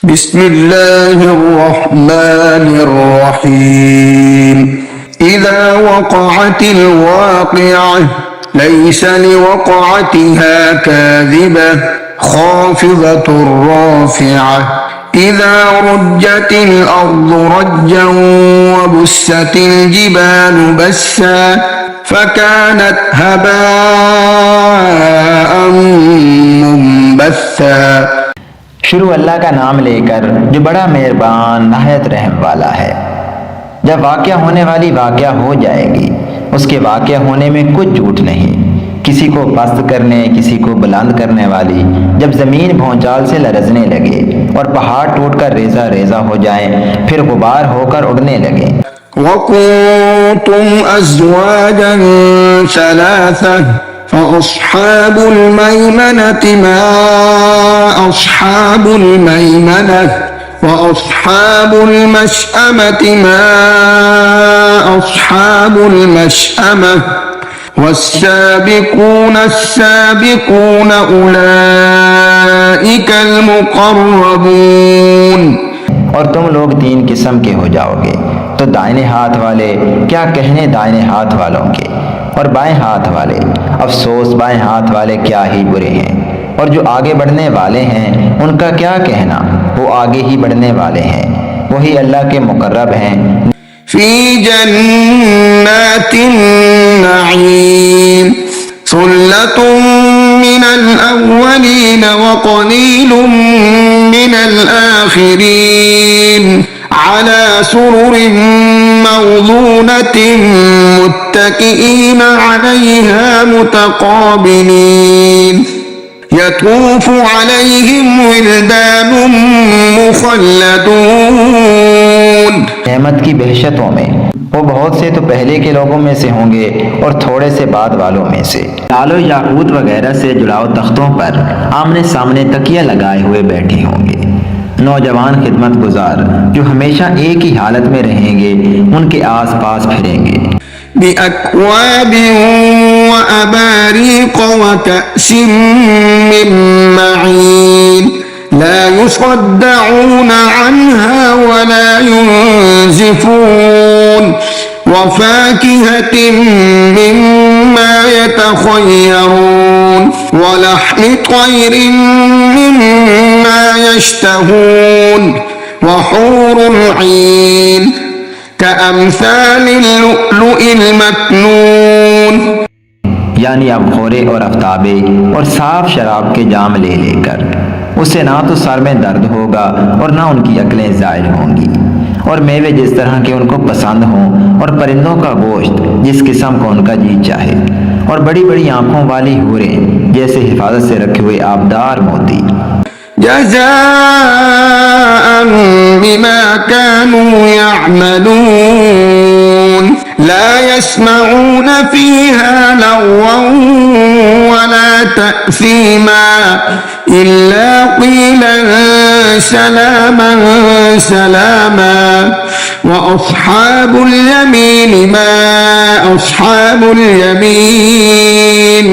बिस्मिल्लाहिर्रहमानिर्रहीम। इज़ा वक़अतिल वाक़िअह लैस लिवक़अतिहा काज़िबह ख़ाफ़िज़तुर राफ़िअह। इज़ा रुज्जतिल अर्ज़ु रज्जन वबुस्सतिल जिबालु बस्सा फ़कानत हबाअन मुंबस्सा। शुरू अल्लाह का नाम लेकर जो बड़ा मेहरबान नहायत रहम वाला है। जब वाक़या होने वाली वाक़या हो जाएगी, उसके वाक़या होने में कुछ झूठ नहीं। किसी को पस्त करने, किसी को बुलंद करने वाली जब ज़मीन भौचाल से लरज़ने लगे और पहाड़ टूटकर रेज़ा रेज़ा हो जाए, फिर गुबार होकर उड़ने लगे। वकुंतुम अज़वाजन सलासा फ़अस्हाबुल मैमनति मा अस्हाबुल मैमनह वअस्हाबुल मशअमति मा अस्हाबुल मशअमह वस्साबिकून अस्साबिकून उलाइकल मुक़र्रबून। और तुम लोग तीन किस्म के हो जाओगे, तो दाहिने हाथ वाले क्या कहने दाहिने हाथ वालों के, और बाएं हाथ वाले अफसोस बाएं हाथ वाले क्या ही बुरे हैं। और जो आगे बढ़ने वाले हैं उनका क्या कहना, वो आगे ही बढ़ने वाले हैं, वही अल्लाह के मुकर्रब हैं। फी जन्नातिन नईम सुल्लतुम मिनल अव्वलीन व क़लीलुम मिनल आखिरीन अला सुरुरिन मौज़ूनतिन मुत्तकिईन अलैहा मुतक़ाबिलीन यतूफ़ु अलैहिम विल्दानुम मुख़ल्लदून। नेमत की बहशतों में वो बहुत से तो पहले के लोगों में से होंगे और थोड़े से बाद वालों में से। लालो याकूत वगैरह से जुड़ाव तख्तों पर आमने सामने तकिया लगाए हुए बैठे होंगे। नौजवान खिदमत गुजार जो हमेशा एक ही हालत में रहेंगे, उनके आस पास फिरेंगे। बिअक्वाबिन व अबारीक़ व कअसिन मिन मईन ला युसद्दऊन अन्हा व ला युनज़िफून व फ़ाकिहतिन मिम्मा यतख़य्यरून व लहमि तयरिन मिम्मा यश्तहून व हूरुल ईन कअम्सालिल लुअलुइल मकनून। यानी अबखोरे और आफ्ताबे और साफ शराब के जाम ले लेकर उसे ना तो सर में दर्द होगा और ना उनकी अक्लें ज़ायल होंगी, और मेवे जिस तरह के उनको पसंद हों, और परिंदों का गोश्त जिस किस्म का उनका जी चाहे, और बड़ी बड़ी आंखों वाली हूरें जैसे हिफाजत से रखे हुए आबदार मोती। जज़ाअन बिमा कानू यअमलून ला यस्मऊन फीहा लग़वन वला तअसीमा इल्ला क़ीलन सलामन सलामा व अस्हाबुल यमीन मा अस्हाबुल यमीन।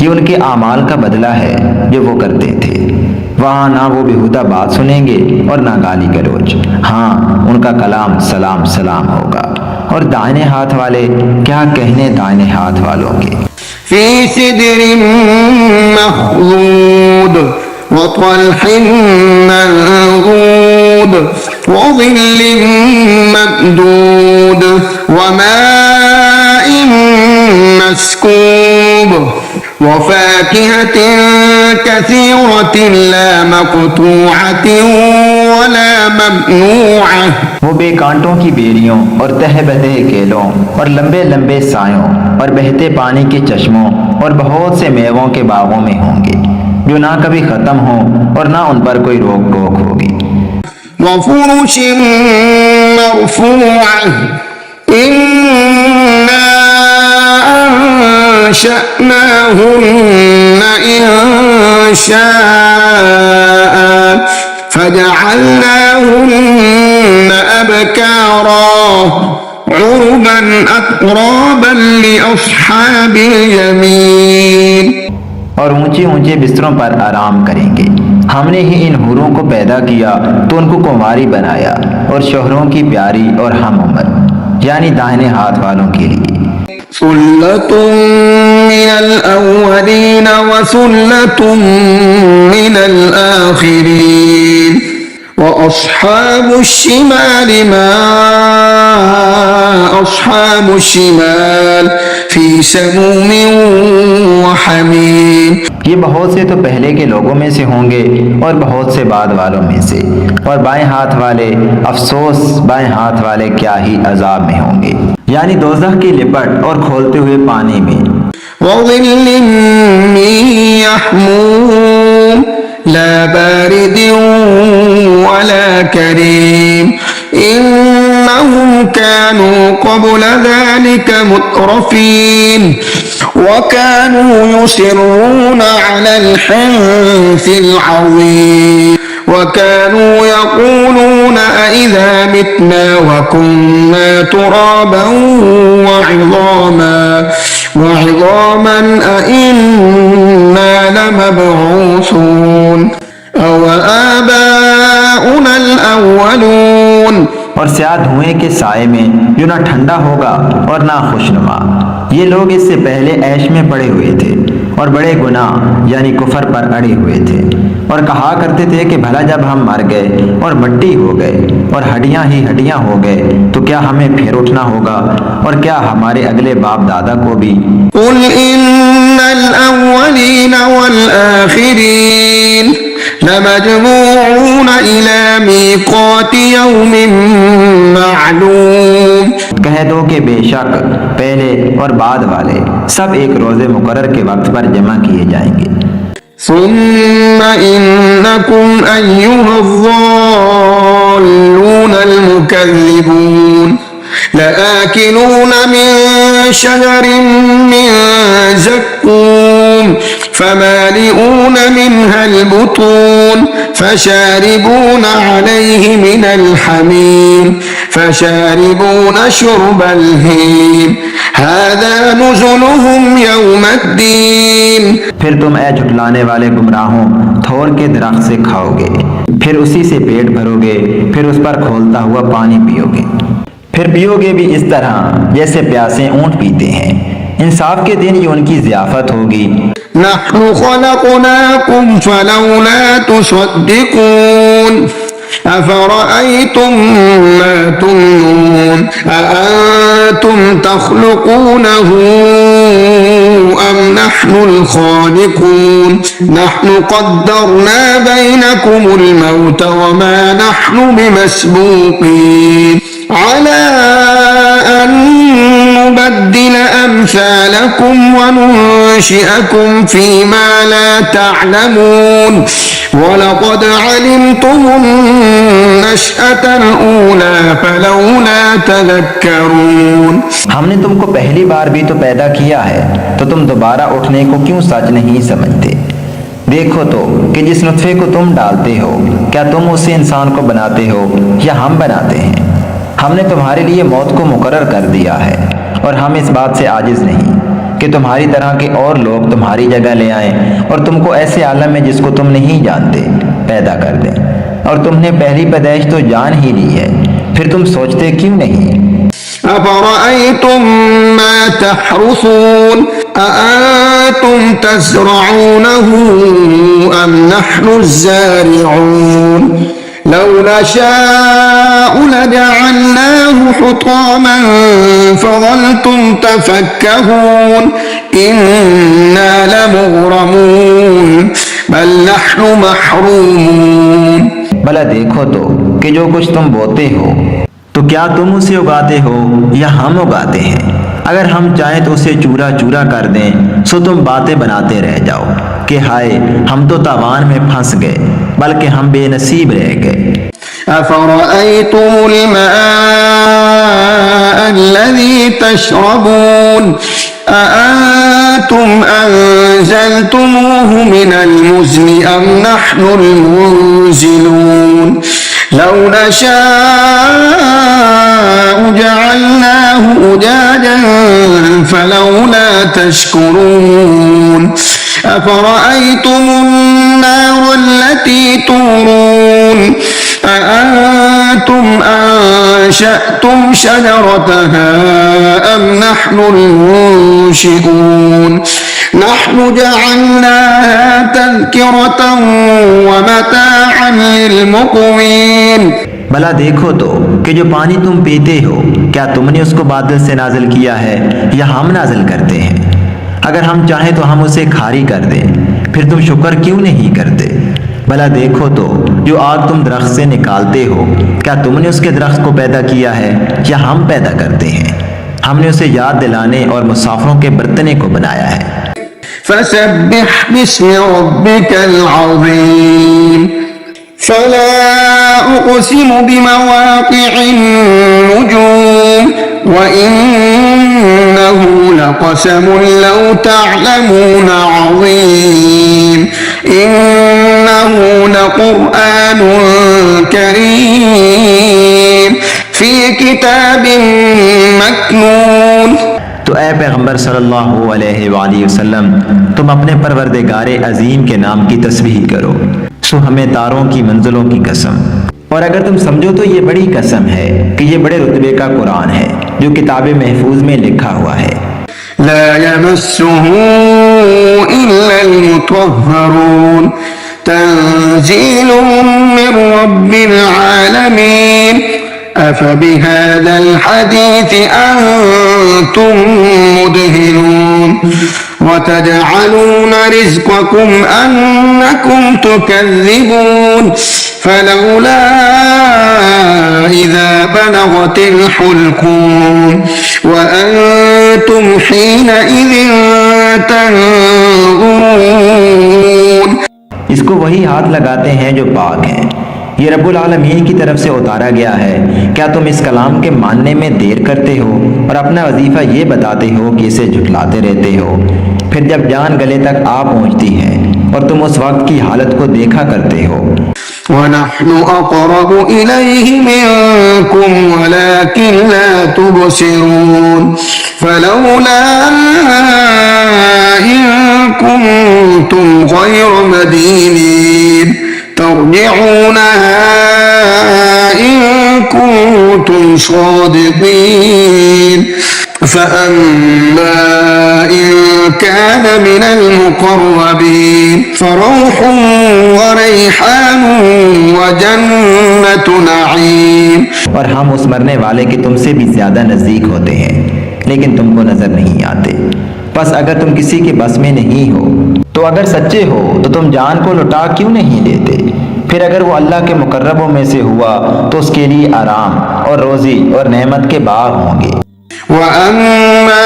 ये उनके आमाल का बदला है जो वो करते थे। वहाँ ना वो बेहुदा बात सुनेंगे और ना गाली गलौज। हाँ, उनका कलाम सलाम सलाम होगा। और दाहिने हाथ वाले क्या कहने दाहिने हाथ वालों के। फी सिदरिन मख़्ज़ूद व तल्हिन मंज़ूद व ज़िल्लिन ममदूद व माइन मस्कूब व फ़ाकिहतिन कसीरतिन ला मक़तूअतिन व ला ममनूअह। वो बेकांटों की बेरियों और तह बंधे केलों और लंबे लंबे सायों और बहते पानी के चश्मों और बहुत से मेवों के बागों में होंगे, जो ना कभी खत्म हो और ना उन पर कोई रोक टोक होगी। व फ़ुरुशिन मरफ़ूअह इन्ना अंशअनाहुन्न इंशाअ फजअलनाहुन्न अबकारा उरुबन अतराबन लिअस्हाबिल यमीन। और ऊंचे ऊंचे बिस्तरों पर आराम करेंगे। हमने ही इन हूरों को पैदा किया तो उनको कुंवारी बनाया और शोहरों की प्यारी और हम उम्र, यानी दाहिने हाथ वालों के लिए। सुल्लतुम मिनल अव्वलीन व सुल्लतुम मिनल आखिरीन व अस्हाबुश शिमाल मा अस्हाबुश शिमाल फी समूमिन व हमीम। ये बहुत से तो पहले के लोगों में से होंगे और बहुत से बाद वालों में से, और बाएं हाथ वाले अफसोस बाएं हाथ वाले क्या ही अजाब में होंगे, यानी दोज़ख की लिपट और खोलते हुए पानी में। वज़िल्लिम मिन यहमूम ला बारिदिन वला करीम इन्नहुम कानू क़ब्ल ज़ालिका मुत्रफीन वकानू युसिर्रून अलल हिन्सिल अज़ीम वकानू यक़ूलून अइज़ा मितना वकुन्ना तुराबन वइज़ामन अइन्ना लमबऊसून अव आबाउनल अव्वलून। और स्याह धुएं के साए में जो ना ठंडा होगा और ना खुशनुमा। ये लोग इससे पहले ऐश में पड़े हुए थे और बड़े गुनाह यानी कुफर पर अड़े हुए थे, और कहा करते थे कि भला जब हम मर गए और मिट्टी हो गए और हड्डियां ही हड्डियां हो गए तो क्या हमें फिर उठना होगा, और क्या हमारे अगले बाप दादा को भी। कुल इन्नल अव्वलीन वल आखिरीन लमजमूऊन इला मीक़ाति यौमिन मालूम। कह दो कि बेशक पहले और बाद वाले सब एक रोजे मुकर्रर के वक्त पर जमा किए जाएंगे। सुम्मा इन्नकुम अय्युहज़ ज़ाल्लूनल मुकज़्ज़िबून लआकिलून मिन शजरिन मिन ज़क्कूम फमालिऊन मिनहल बुतून फशारिबून अलैहि मिनल हमीम फशारिबून शुर्बल हीम हाज़ा नुज़ुलुहुम यौमद्दीन। फिर तुम ऐ झुटलाने वाले गुमराहों थोर के दरख्त से खाओगे, फिर उसी से पेट भरोगे, फिर उस पर खोलता हुआ पानी पियोगे, फिर पियोगे भी इस तरह जैसे प्यासे ऊंट पीते हैं। इंसाफ के दिन ये उनकी ज़ियाफत होगी। नहनु खलक़नाकुम फलौला तुसद्दिक़ून अफ़रअयतुम मा तुमनून अअंतुम तख़्लुक़ूनहु अम नहनुल ख़ालिक़ून नहनु क़द्दरना बैनकुमुल मौत वमा नहनु बिमस्बूक़ीन अला अन नुबद्दिल अम्सालकुम वनुनशिअकुम फ़ीमा ला तअलमून वलक़द अलिमतुमुन नशअतल ऊला फलौला तज़क्करून। हमने तुमको पहली बार भी तो पैदा किया है, तो तुम दोबारा उठने को क्यों सच नहीं समझते? देखो तो कि जिस नुत्फे को तुम डालते हो क्या तुम उसे इंसान को बनाते हो या हम बनाते हैं? हमने तुम्हारे लिए मौत को मुकर्रर कर दिया है, और हम इस बात से आजिज नहीं कि तुम्हारी तरह के और लोग तुम्हारी जगह ले आएं और तुमको ऐसे आलम में जिसको तुम नहीं जानते पैदा कर दें। और तुमने पहली पैदाइश तो जान ही ली है, फिर तुम सोचते क्यों नहीं? अफ़रअयतुम मा तहरुसून अअंतुम तज़रऊनहु अम नहनुज़ ज़ारिऊन लौ नशाअ लजअलनाहु हुतामन फज़ल्तुम तफ़क्कहून इन्ना लमुग़रमून बल नहनु महरूमून। भला देखो तो कि जो कुछ तुम बोते हो तो क्या तुम उसे उगाते हो या हम उगाते हैं? अगर हम चाहें तो उसे चूरा चूरा कर दें, सो तुम बातें बनाते रह जाओ कि हाय हम तो तावान में फंस गए, बल्कि हम बेनसीब रह गए। अफ़रअयतुमुल माअ अल्लज़ी तशरबून अअंतुम अंज़लतुमूहु मिनल मुज़्नि अम नहनुल मुनज़िलून लौ नशाअ जअलनाहु उजाजन फलौला तशकुरून أفرأيتم النار التي تورون أأنتم أنشأتم شجرتها أم نحن المنشئون نحن جعلناها تذكرة ومتاعا للمقوين। भला देखो तो कि जो पानी तुम पीते हो क्या तुमने उसको बादल से नाजिल किया है या हम नाजिल करते हैं। अगर हम चाहें तो हम उसे खारी कर दें, फिर तुम शुक्र क्यों नहीं करते। भला देखो तो जो आग तुम दरख्त से निकालते हो क्या तुमने उसके दरख्त को पैदा किया है या हम पैदा करते हैं। हमने उसे याद दिलाने और मुसाफिरों के बरतने को बनाया है। फसब्बिह बिस्मि रब्बिकल अज़ीम फला उक़सिमु बिमवाक़िअन नुजूम व इन्नहु लक़समुन लौ तअलमून अज़ीम इन्नहु लक़ुरआनुन करीम फ़ी किताबिन मकनून। तो ए पैगंबर सल्लल्लाहु अलैहि वसल्लम तुम अपने परवरदिगार अजीम के नाम की तस्बीह करो। सो हमें तारों की मंजिलों की कसम, और अगर तुम समझो तो ये बड़ी कसम है कि ये बड़े रुतबे का कुरान है जो किताब महफूज में लिखा हुआ है। ला यमस्सुहु इल्लल मुतहहरून तंज़ीलुम मिर रब्बिल आलमीन अफ़बिहाज़ल हदीस अंतुम मुदहिनून वतजअलून रिज़्क़कुम अन्नकुम तुकज़्ज़िबून फलौला इज़ा बलगतिल हुल्क़ूम वअन्तुम हीनइज़िन तंज़ुरून। इसको वही हाथ लगाते हैं जो पाक हैं, ये रब्बुल आलमीन की तरफ से उतारा गया है। क्या तुम इस कलाम के मानने में देर करते हो और अपना वजीफा ये बताते हो कि इसे झुठलाते रहते हो। फिर जब जान गले तक आ पहुंचती है और तुम उस वक्त की हालत को देखा करते हो। वनहनु अक़रबु इलैहि मिनकुम वलाकिन ला तुबसिरून फलौला इन कुंतुम गैर मदीनीन तर्जिऊनहा इन कुंतुम सादिकीन फअम्मा इन कान मिनल मुक़र्रबीन फरौह व रैहान व जन्नतु नईम। और हम उस मरने वाले के तुमसे भी ज्यादा नजदीक होते हैं लेकिन तुमको नजर नहीं आते। बस अगर तुम किसी के बस में नहीं हो तो अगर सच्चे हो तो तुम जान को लुटा क्यों नहीं लेते। फिर अगर वो अल्लाह के मुकर्रबों में से हुआ तो उसके लिए आराम और रोजी और नेमत के बाग होंगे। वअम्मा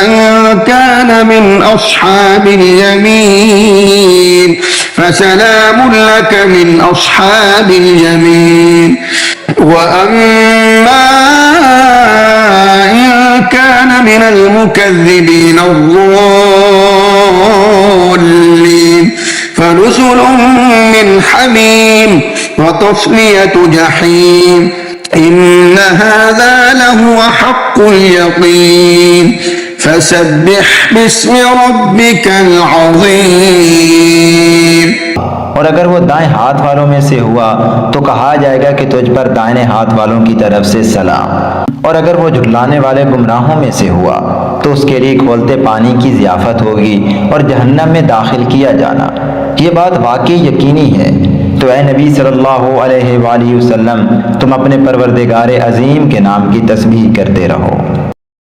इन कान मिन अस्हाबिल यमीन फसलामुन लक मिन अस्हाबिल यमीन वअम्मा इन कान मिनल मुकज़्ज़िबीन अज़्ज़ालिन फनुज़ुलुम मिन हमीम व तस्लियतु जहीम इन्न हाज़ा लहुव हक़्क़ुल यक़ीन फसब्बिह बिस्मि रब्बिकल अज़ीम। और अगर वो दाएं हाथ वालों में से हुआ तो कहा जाएगा कि तुझ पर दाहिने हाथ वालों की तरफ से सलाम। और अगर वो झुठलाने वाले गुमराहों में से हुआ तो उसके लिए खोलते पानी की ज़ियाफ़त होगी और जहन्नम में दाखिल किया जाना। ये बात वाकई यकीनी है। तो ए नबी सल्लल्लाहु अलैहि वसल्लम तुम अपने परवरदिगार अजीम के नाम की तस्बीह करते रहो।